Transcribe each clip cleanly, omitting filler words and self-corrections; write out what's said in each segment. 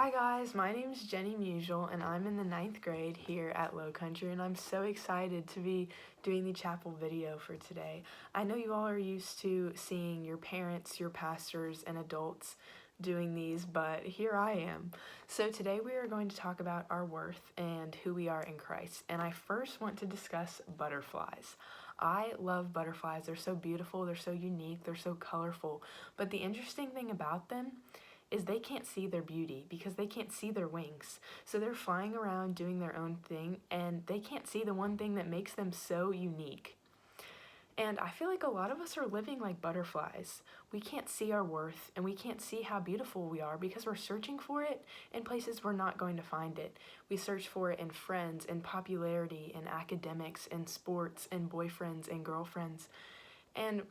Hi guys, my name is Jenny Musial and I'm in the ninth grade here at Low Country, and I'm so excited to be doing the chapel video for today. I know you all are used to seeing your parents, your pastors, and adults doing these, but here I am. So today we are going to talk about our worth and who we are in Christ, and I first want to discuss butterflies. I love butterflies. They're so beautiful, they're so unique, they're so colorful, but the interesting thing about them is they can't see their beauty because they can't see their wings. So they're flying around doing their own thing and they can't see the one thing that makes them so unique. And I feel like a lot of us are living like butterflies. We can't see our worth and we can't see how beautiful we are because we're searching for it in places we're not going to find it. We search for it in friends, in popularity, in academics, in sports, in boyfriends and girlfriends. And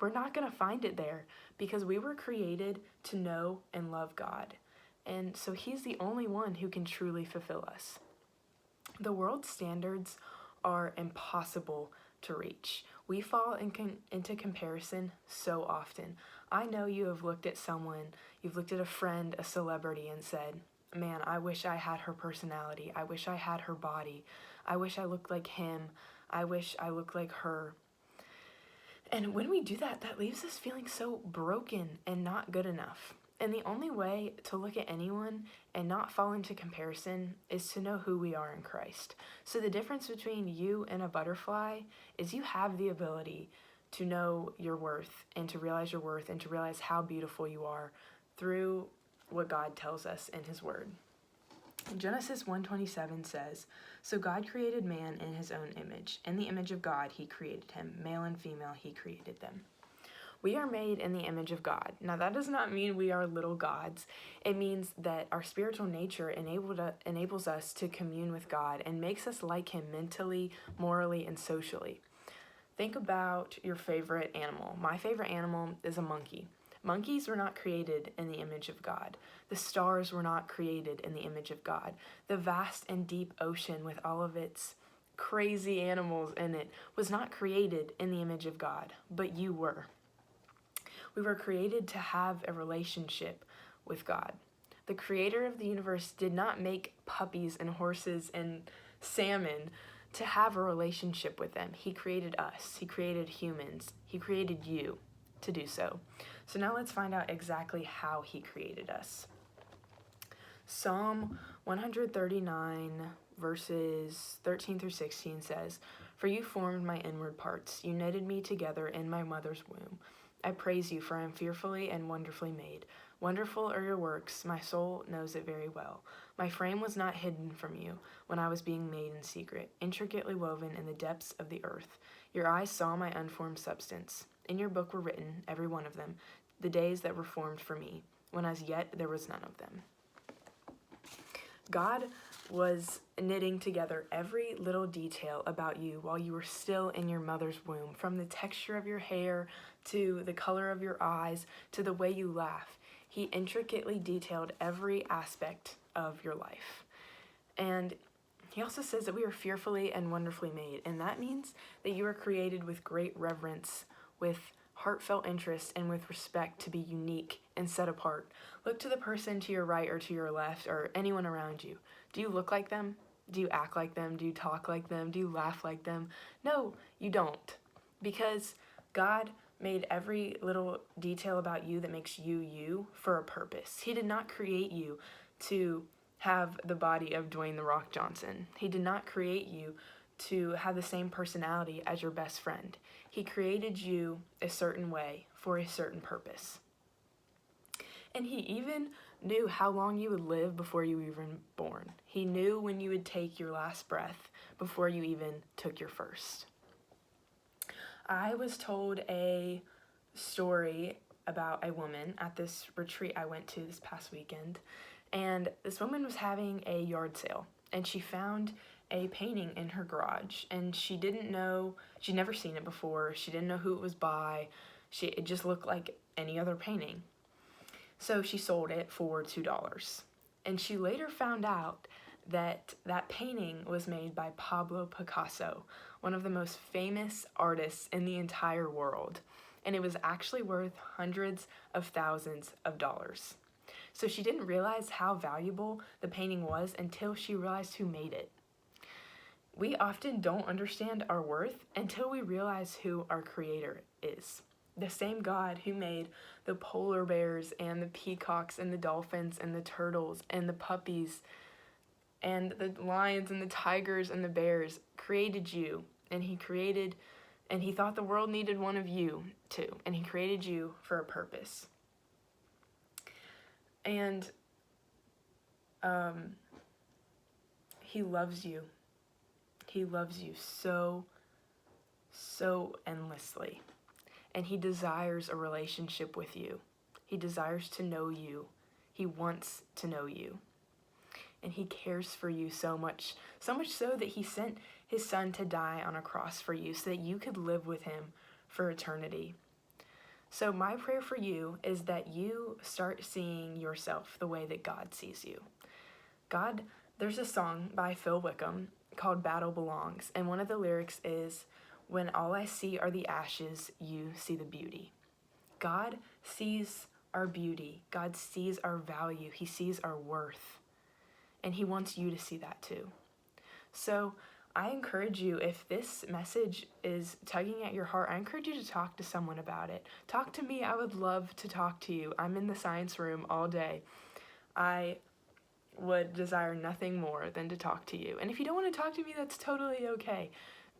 we're not going to find it there because we were created to know and love God. And so He's the only one who can truly fulfill us. The world's standards are impossible to reach. We fall into comparison so often. I know you have looked at someone, you've looked at a friend, a celebrity, and said, man, I wish I had her personality. I wish I had her body. I wish I looked like him. I wish I looked like her. And when we do that, that leaves us feeling so broken and not good enough. And the only way to look at anyone and not fall into comparison is to know who we are in Christ. So the difference between you and a butterfly is you have the ability to know your worth and to realize your worth and to realize how beautiful you are through what God tells us in His Word. Genesis 1:27 says, "So God created man in His own image. In the image of God He created him. Male and female He created them." We are made in the image of God. Now that does not mean we are little gods. It means that our spiritual nature enables us to commune with God and makes us like Him mentally, morally, and socially. Think about your favorite animal. My favorite animal is a monkey. Monkeys were not created in the image of God. The stars were not created in the image of God. The vast and deep ocean with all of its crazy animals in it was not created in the image of God, but you were. We were created to have a relationship with God. The creator of the universe did not make puppies and horses and salmon to have a relationship with them. He created us. He created humans. He created you to do so. So now let's find out exactly how He created us. Psalm 139 verses 13 through 16 says, "For you formed my inward parts. You knitted me together in my mother's womb. I praise you, for I am fearfully and wonderfully made. Wonderful are your works. My soul knows it very well. My frame was not hidden from you when I was being made in secret, intricately woven in the depths of the earth. Your eyes saw my unformed substance. In your book were written, every one of them, the days that were formed for me, when as yet there was none of them." God was knitting together every little detail about you while you were still in your mother's womb, from the texture of your hair to the color of your eyes to the way you laugh. He intricately detailed every aspect of your life. And He also says that we are fearfully and wonderfully made, and that means that you are created with great reverence, with heartfelt interest, and with respect to be unique and set apart. Look to the person to your right or to your left or anyone around you. Do you look like them? Do you act like them? Do you talk like them? Do you laugh like them? No, you don't. Because God made every little detail about you that makes you you for a purpose. He did not create you to have the body of Dwayne "The Rock" Johnson. He did not create you to have the same personality as your best friend. He created you a certain way for a certain purpose. And He even knew how long you would live before you were even born. He knew when you would take your last breath before you even took your first. I was told a story about a woman at this retreat I went to this past weekend, and this woman was having a yard sale, and she found a painting in her garage, and she didn't know, she'd never seen it before, she didn't know who it was by, it just looked like any other painting. So she sold it for $2. And she later found out that that painting was made by Pablo Picasso, one of the most famous artists in the entire world. And it was actually worth hundreds of thousands of dollars. So she didn't realize how valuable the painting was until she realized who made it. We often don't understand our worth until we realize who our creator is. The same God who made the polar bears and the peacocks and the dolphins and the turtles and the puppies and the lions and the tigers and the bears created you, and he thought the world needed one of you too, and he created you for a purpose. And he loves you. He loves you so endlessly. And he desires a relationship with you. He desires to know you. He wants to know you. And he cares for you so much so that he sent his son to die on a cross for you so that you could live with him for eternity. So my prayer for you is that you start seeing yourself the way that God sees you. There's a song by Phil Wickham called Battle Belongs, and one of the lyrics is, "When all I see are the ashes, you see the beauty." God sees our beauty. God sees our value. He sees our worth. And he wants you to see that too. So I encourage you, if this message is tugging at your heart, I encourage you to talk to someone about it. Talk to me. I would love to talk to you. I'm in the science room all day. I would desire nothing more than to talk to you. And if you don't want to talk to me, that's totally okay.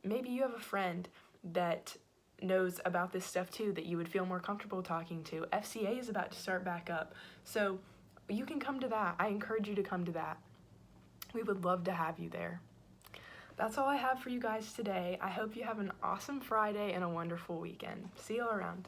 Maybe you have a friend that knows about this stuff too that you would feel more comfortable talking to. FCA is about to start back up, so you can come to that. I encourage you to come to that. We would love to have you there. That's all I have for you guys today. I hope you have an awesome Friday and a wonderful weekend. See you all around.